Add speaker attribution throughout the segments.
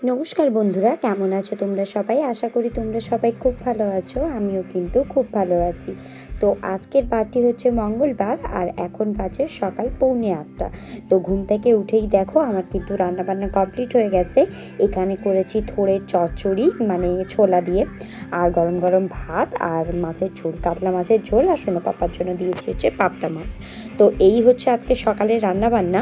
Speaker 1: নমস্কার বন্ধুরা, কেমন আছো তোমরা সবাই? আশা করি তোমরা সবাই খুব ভালো আছো। আমিও কিন্তু খুব ভালো আছি। তো আজকের বারটি হচ্ছে মঙ্গলবার, আর এখন বাজে সকাল 7:45। তো ঘুম থেকে উঠেই দেখো আমার কিন্তু রান্নাবান্না কমপ্লিট হয়ে গেছে। এখানে করেছি থোড়ের চচ্চড়ি, মানে ছোলা দিয়ে, আর গরম গরম ভাত, আর মাছের ঝোল, কাতলা মাছের ঝোল, আর সোনা পাপার জন্য দিয়েছি হচ্ছে পাবদা মাছ। তো এই হচ্ছে আজকে সকালের রান্নাবান্না।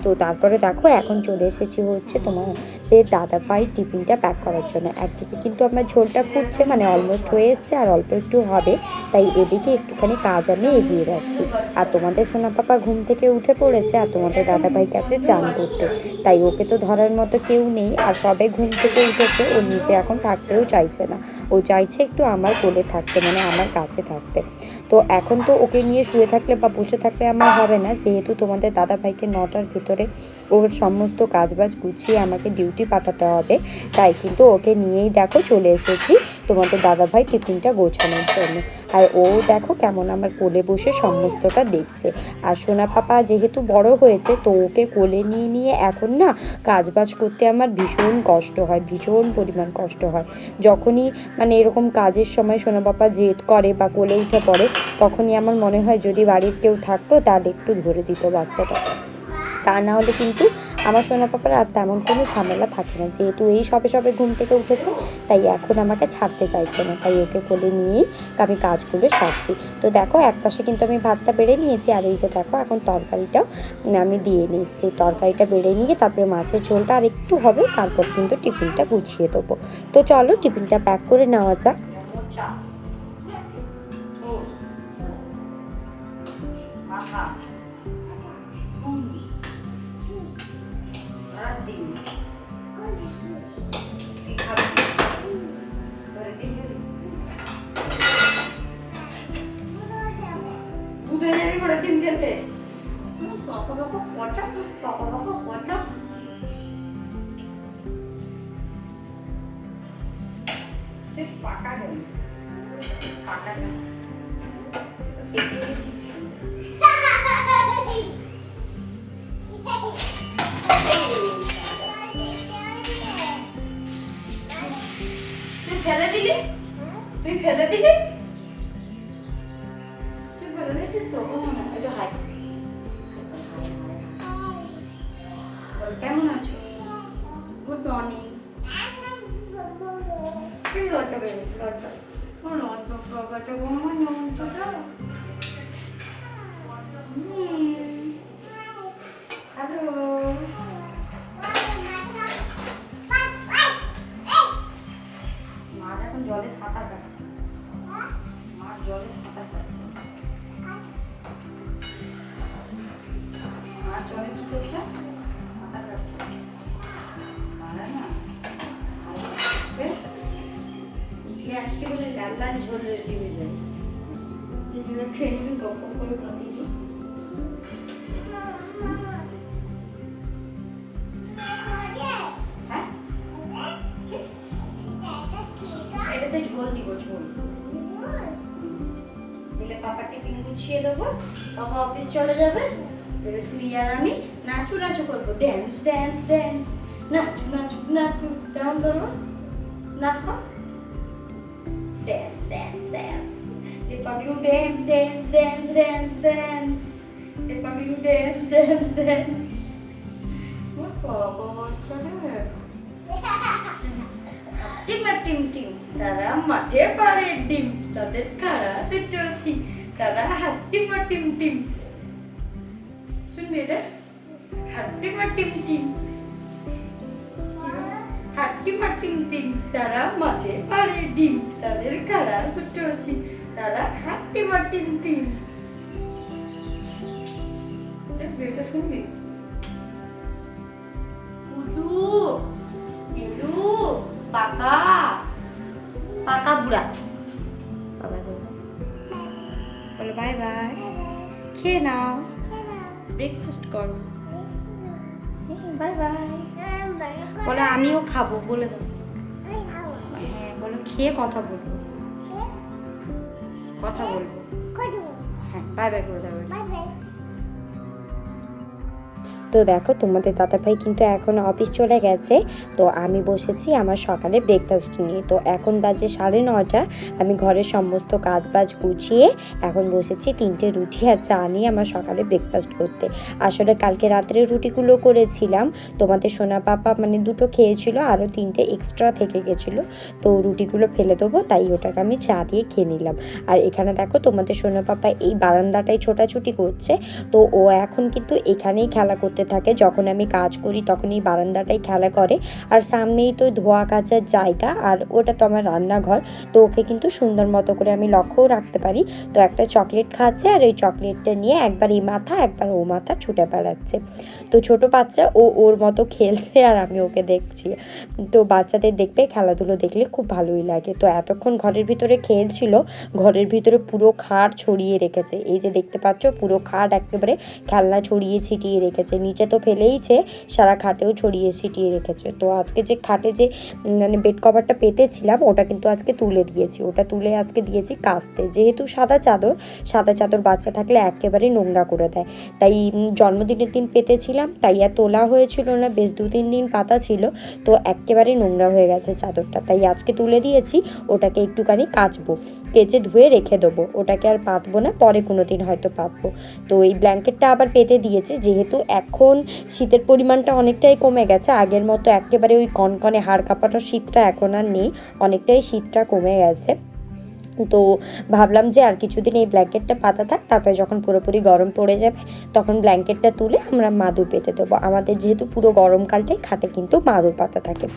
Speaker 1: তো তারপরে দেখো এখন চলে এসেছি হচ্ছে তোমাদের দাদাভাই টিফিনটা প্যাক করার জন্য। একদিকে কিন্তু আমার ঝোলটা ফুটছে, মানে অলমোস্ট হয়ে এসছে, আর অল্প একটু হবে, তাই এদিকে একটুখানি কাজ আমি এগিয়ে যাচ্ছি। আর তোমাদের সোনা পাপা ঘুম থেকে উঠে পড়েছে, আর তোমাদের দাদাভাই গেছে চান করতে, তাই ওকে তো ধরার মতো কেউ নেই। আর সবে ঘুম থেকে উঠেছে, ও নিচে এখন থাকতেও চাইছে না, ও চাইছে একটু আমার কোলে থাকতে, মানে আমার কাছে থাকতে। তো এখন তো ওকে নিয়ে শুয়ে থাকলে বা বসে থাকলে আমার হবে না, যেহেতু তোমাদের দাদাভাইকে 9টার ভিতরে ওর সমস্ত কাজবাজ গুছিয়ে আমাকে ডিউটি পাঠাতে হবে, তাই কিন্তু ওকে নিয়েই দেখো চলে এসেছি তোমাদের দাদাভাই টিফিনটা গোছানোর জন্য। আর ও দেখো কেমন আমার কোলে বসে সমস্তটা দেখছে। আর সোনা পাপা যেহেতু বড় হয়েছে, তো ওকে কোলে নিয়ে নিয়ে এখন না কাজবাজ করতে আমার ভীষণ কষ্ট হয়, ভীষণ পরিমাণ কষ্ট হয়। যখনই মানে এরকম কাজের সময় সোনা পাপা জেদ করে বা কোলে উঠে পড়ে, তখনই আমার মনে হয় যদি বাড়ির কেউ থাকতো তাহলে একটু ধরে দিত বাচ্চাটা। তা না হলে কিন্তু আমার সোনা পাপার আর তেমন কোনো ঝামেলা থাকে না। যেহেতু এই সবে সবে ঘুম থেকে উঠেছে, তাই এখন আমাকে ছাড়তে চাইছে না, তাই ওকে কোলে নিয়েই আমি কাজগুলো সারছি। তো দেখো একপাশে কিন্তু আমি ভাতটা বেড়ে নিয়েছি, আর এই যে দেখো এখন তরকারিটাও আমি দিয়ে নিচ্ছি। তরকারিটা বেড়ে নিয়ে তারপরে মাছের ঝোলটা আর একটু হবে, তারপর কিন্তু টিফিনটা গুছিয়ে দেবো। তো চলো টিফিনটা প্যাক করে নেওয়া যাক। ডিম খেলতে পাকা দেন পাকা দেন তুই ফেলে দিলি তুই ফেলে দিলি তুই ফেলে দিয়েছিস তো একটু হাই। কেমন আছো? Good morning. লজ্জা পেয়ে গেছে, লজ্জা লজ্জা প্রকাশে ঘুমানো অন্তটা। হ্যালো, মাছ এখন জলে সাঁতার কাটছে, মাছ জলে সাঁতার কাটছে। মাছ জলে কি করছে? সাঁতার কাটছে। পারে না একেবারে লাল লাল ঝোল রেডি হয়ে যায়। খেয়ে নিবি গপ গপ করে কাঁদি দি। হ্যাঁ এটাতে ঝোল দিব, ঝোল দিলে পাপা টিফিন গুছিয়ে দেবো, পাপা অফিস চলে যাবে, তুই আর আমি নাচু নাচু করবো, ড্যান্স ড্যান্স ড্যান্স, নাচু নাচু নাচু। কেমন করবো? নাচবো, ড্যান্স ড্যান্স ড্যান্স, এ পাগলু dance dance dance dance dance, এ পাগলু ড্যান্স ড্যান্স ড্যান্স। ও বাবা বাচ্চা রে, টিম টিম টিম, তারা মাঠে পাড়ে ডিম, তাদের খাড়া দুটো সিং, তারা হাট্টি মা টিম টিম। শুনবি এটা? হাট্টি মা টিম টিম, হাট্টি মা টিম টিম, তারা মাঠে পাড়ে ডিম, তাদের খাড়া দুটো সিং, তারা হাট্টি মা টিম টিম। দেখবি এটা? শুনবি? উজু ইলু পাকা পাকা বুড়া। বাবা বলো বাই বাই, খেয়ে নাও, ব্রেকফাস্ট করো, বাই বাই বলো। আমিও খাবো বলে দাও। হ্যাঁ বলো, খেয়ে কথা বলবো, কথা বলবো। হ্যাঁ বাই বাই করে দাও। তো দেখো তোমাদের দাদাভাই কিন্তু এখন অফিস চলে গেছে। তো আমি বসেছি আমার সকালে ব্রেকফাস্ট নিয়ে। তো এখন বাজে 9:30। আমি ঘরের সমস্ত কাজ বাজ গুছিয়ে এখন বসেছি 3টে রুটি আর চা নিয়ে আমার সকালে ব্রেকফাস্ট করতে। আসলে কালকে রাত্রে রুটিগুলো করেছিলাম, তোমাদের সোনা পাপা মানে 2টো খেয়েছিল, আরও 3টে এক্সট্রা থেকে গেছিলো। তো রুটিগুলো ফেলে দেবো, তাই ওটাকে আমি চা দিয়ে খেয়ে নিলাম। আর এখানে দেখো তোমাদের সোনা পাপা এই বারান্দাটাই ছোটাছুটি করছে। তো ও এখন কিন্তু এখানেই খেলা করতে থাকে, যখন আমি কাজ করি তখন এই বারান্দাটাই খেলা করে। আর সামনেই তো ধোয়া কাচার জায়গা, আর ওটা তো আমার রান্নাঘর। তো ওকে কিন্তু সুন্দর মতো করে আমি লক্ষ্যও রাখতে পারি। তো একটা চকলেট খাচ্ছে, আর ওই চকলেটটা নিয়ে একবার এই মাথা একবার ও মাথা ছুটে বেড়াচ্ছে। তো ছোট বাচ্চা ও ওর মতো খেলছে আর আমি ওকে দেখছি। তো বাচ্চাদের দেখবে খেলাধুলো দেখলে খুব ভালোই লাগে। তো এতক্ষণ ঘরের ভিতরে খেলছিল, ঘরের ভিতরে পুরো খাট ছড়িয়ে রেখেছে। এই যে দেখতে পাচ্ছ পুরো খাট একেবারে খেলনা ছড়িয়ে ছিটিয়ে রেখেছে, নিচে তো ফেলেইছে, সারা খাটেও ছড়িয়ে ছিটিয়ে রেখেছে। তো আজকে যে খাটে যে মানে বেড কভারটা পেতেছিলাম ওটা কিন্তু আজকে তুলে দিয়েছি, ওটা তুলে আজকে দিয়েছি কাচতে। যেহেতু সাদা চাদর বাচ্চা থাকলে একেবারে নোংরা করে দেয়, তাই জন্মদিনের দিন পেতেছিলাম, তাই আর তোলা হয়েছিল না, বেশ 2-3 দিন পাতা ছিল। তো একেবারে নোংরা হয়ে গেছে চাদরটা, তাই আজকে তুলে দিয়েছি। ওটাকে একটুখানি কাচবো, কেচে ধুয়ে রেখে দেবো, ওটাকে আর পাতবো না, পরে কোনো দিন হয়তো পাতবো। তো এই ব্ল্যাঙ্কেটটা আবার পেতে দিয়েছি, যেহেতু এখন শীতের পরিমাণটা অনেকটাই কমে গেছে। আগের মতো একেবারে ওই কনকনে হাড় কাঁপানো শীতটা এখন আর নেই, অনেকটাই শীতটা কমে গেছে। তো ভাবলাম যে আর কিছুদিন এই ব্ল্যাঙ্কেটটা পাতা থাক, তারপরে যখন পুরোপুরি গরম পড়ে যাবে তখন ব্ল্যাঙ্কেটটা তুলে আমরা মাদুর পেতে দেবো। আমাদের যেহেতু পুরো গরমকালটাই খাটে কিন্তু মাদুর পাতা থাকে।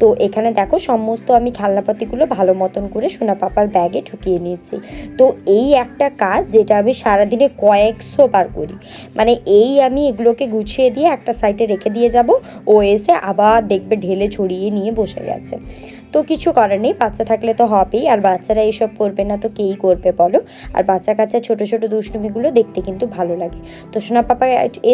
Speaker 1: তো এখানে দেখো সমস্ত আমি খেলনাপাতিগুলো ভালো মতন করে সোনা পাপার ব্যাগে ঢুকিয়ে নিয়েছি। তো এই একটা কাজ যেটা আমি সারাদিনে কয়েকশো বার করি, মানে এই আমি এগুলোকে গুছিয়ে দিয়ে একটা সাইডে রেখে দিয়ে যাব, ও এসে আবার দেখবে ঢেলে ছড়িয়ে নিয়ে বসে গেছে। তো কিছু করার নেই, বাচ্চা থাকলে তো হবেই, আর বাচ্চারা এইসব করবে না তো কেই করবে বলো। আর বাচ্চা কাচ্চা ছোটো ছোটো দুষ্টুমিগুলো দেখতে কিন্তু ভালো লাগে। তো সোনা পাপা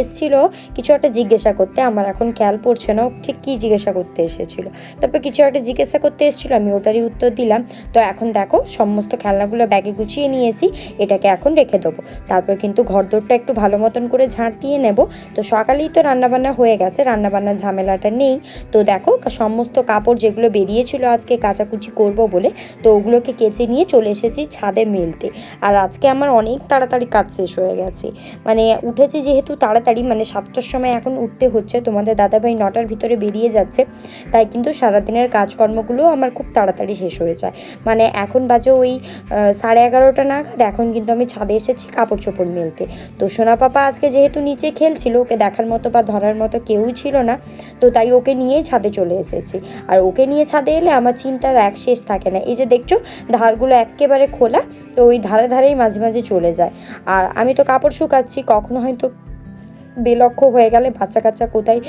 Speaker 1: এসছিল কিছু একটা জিজ্ঞাসা করতে, আমার এখন খেয়াল পড়ছে না ঠিক কী জিজ্ঞাসা করতে এসেছিলো। তারপর কিছু একটা জিজ্ঞাসা করতে এসেছিলো, আমি ওটারই উত্তর দিলাম। তো এখন দেখো সমস্ত খেলনাগুলো ব্যাগে গুছিয়ে নিয়েছি, এটাকে এখন রেখে দেবো। তারপর কিন্তু ঘরদোরটা একটু ভালো মতন করে ঝাঁট দিয়ে নেব। তো সকালেই তো রান্নাবান্না হয়ে গেছে, রান্নাবান্নার ঝামেলাটা নেই। তো দেখো সমস্ত কাপড় যেগুলো বেরিয়েছিল আজকে কাচাকুচি করব বলে, তো ওগুলোকে কেচে নিয়ে চলে এসেছি ছাদে মেলতে। আর আজকে আমার অনেক তাড়াতাড়ি কাজ শেষ হয়ে গেছে, মানে উঠেছি যেহেতু তাড়াতাড়ি, মানে 7টার সময় এখন উঠতে হচ্ছে, তোমাদের দাদাভাই 9টার ভিতরে বেরিয়ে যাচ্ছে, তাই কিন্তু সারাদিনের কাজকর্মগুলো আমার খুব তাড়াতাড়ি শেষ হয়ে যায়। মানে এখন বাজে ওই 11:30 নাগাদ, এখন কিন্তু আমি ছাদে এসেছি কাপড় চোপড় মেলতে। তো সোনা পাপা আজকে যেহেতু নিচে খেলছিল, ওকে দেখার মতো বা ধরার মতো কেউই ছিল না, তো তাই ওকে নিয়েই ছাদে চলে এসেছি। আর ওকে নিয়ে ছাদে এলে আমার চিন্তার এক শেষ থাকে না। এই যে দেখছো ধারগুলো একেবারে খোলা, তো ওই ধারে ধারেই মাঝে মাঝে চলে যায়। আর আমি তো কাপড় শুকাচ্ছি, কখনো হয়তো বেলক্ষ্য হয়ে গেলে বাচ্চা কাচ্চা কোথায়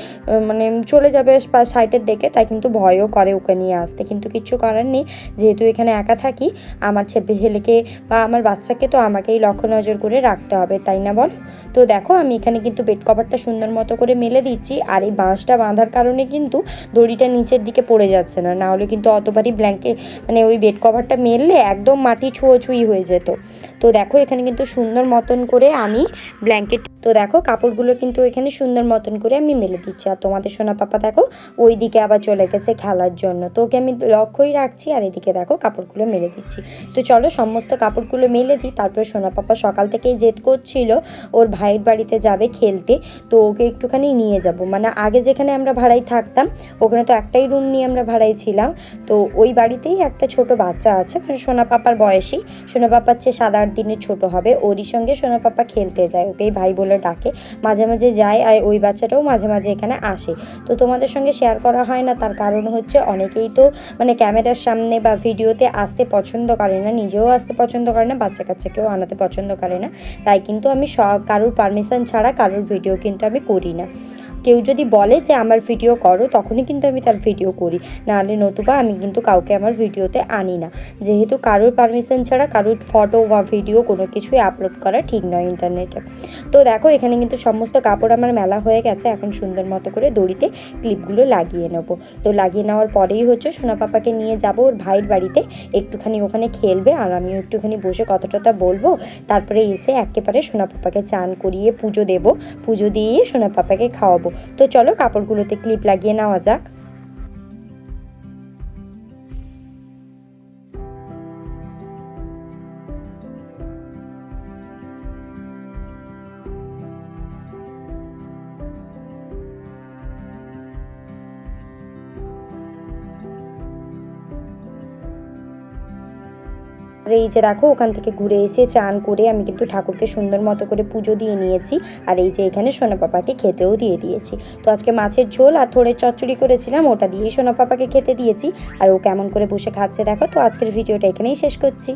Speaker 1: মানে চলে যাবে বা সাইডের দিকে, তাই কিন্তু ভয়ও করে ওকে নিয়ে আসতে, কিন্তু কিচ্ছু করার নেই। যেহেতু এখানে একা থাকি, আমার ছেলেকে বা আমার বাচ্চাকে তো আমাকেই লক্ষ্য নজর করে রাখতে হবে, তাই না বলো। তো দেখো আমি এখানে কিন্তু বেড কভারটা সুন্দর মতো করে মেলে দিচ্ছি, আর এই বাঁশটা বাঁধার কারণে কিন্তু দড়িটা নিচের দিকে পড়ে যাচ্ছে না, নাহলে কিন্তু অতবারই ব্ল্যাঙ্কেট মানে ওই বেড কভারটা মেললে একদম মাটি ছুঁয়োছুঁই হয়ে যেত। তো দেখো এখানে কিন্তু সুন্দর মতন করে আমি ব্ল্যাঙ্কেট, তো দেখো কাপড়গুলো কিন্তু এখানে সুন্দর মতন করে আমি মেলে দিচ্ছি। আর তোমাদের সোনা পাপা দেখো ওই দিকে আবার চলে গেছে খেলার জন্য, তো ওকে আমি লক্ষ্যই রাখছি, আর এদিকে দেখো কাপড়গুলো মেলে দিচ্ছি। তো চলো সমস্ত কাপড়গুলো মেলে দিই। তারপরে সোনা পাপা সকাল থেকেই জেদ করছিল ওর ভাইয়ের বাড়িতে যাবে খেলতে, তো ওকে একটুখানি নিয়ে যাব। মানে আগে যেখানে আমরা ভাড়াই থাকতাম ওখানে তো একটাই রুম নিয়ে আমরা ভাড়াই ছিলাম, তো ওই বাড়িতেই একটা ছোট বাচ্চা আছে, মানে সোনা পাপার বয়সী, সোনা পাপার চেয়ে 7-8 দিনের ছোট হবে, ওরই সঙ্গে সোনা পাপা খেলতে যায়, ওকেই ভাই বলে ডাকে, মাঝে মাঝে যায়। আর ওই বাচ্চাটাও মাঝে মাঝে এখানে আসে। তো তোমাদের সঙ্গে শেয়ার করা হয় না, তার কারণ হচ্ছে অনেকেই তো মানে ক্যামেরার সামনে বা ভিডিওতে আসতে পছন্দ করে না, নিজেও আসতে পছন্দ করে না, বাচ্চা কাচ্চাকেও আনাতে পছন্দ করে না, তাই কিন্তু আমি কারোর পারমিশন ছাড়া কারোর ভিডিও কিন্তু আমি করি না। কেউ যদি বলে যে আমার ভিডিও করো, তখনই কিন্তু আমি তার ভিডিও করি, নাহলে নতুবা আমি কিন্তু কাউকে আমার ভিডিওতে আনি না, যেহেতু কারোর পারমিশন ছাড়া কারোর ফটো বা ভিডিও কোনো কিছুই আপলোড করা ঠিক নয় ইন্টারনেটে। তো দেখো এখানে কিন্তু সমস্ত কাপড় আমার মেলা হয়ে গেছে। এখন সুন্দর মতো করে দড়িতে ক্লিপগুলো লাগিয়ে নেবো। তো লাগিয়ে নেওয়ার পরেই হচ্ছে সোনা পাপাকে নিয়ে যাব ওর ভাইয়ের বাড়িতে, একটুখানি ওখানে খেলবে আর আমিও একটুখানি বসে কথা বলবো। তারপরে এসে একেবারে সোনা পাপাকে চান করিয়ে পুজো দেব, পুজো দিয়ে সোনা পাপাকে খাওয়াবো। তো চলো কাপড়গুলোতে ক্লিপ লাগিয়ে নেওয়া যাক। আর এই যে দেখো ওখান থেকে ঘুরে এসে চান করে আমি কিন্তু ঠাকুরকে সুন্দর মতো করে পুজো দিয়ে নিয়েছি। আর এই যে এখানে সোনা পাপাকে খেতেও দিয়ে দিয়েছি। তো আজকে মাছের ঝোল আর থোড়ের চচ্চড়ি করেছিলাম, ওটা দিয়েই সোনা পাপাকে খেতে দিয়েছি। আর ও কেমন করে বসে খাচ্ছে দেখো। তো আজকের ভিডিওটা এখানেই শেষ করছি।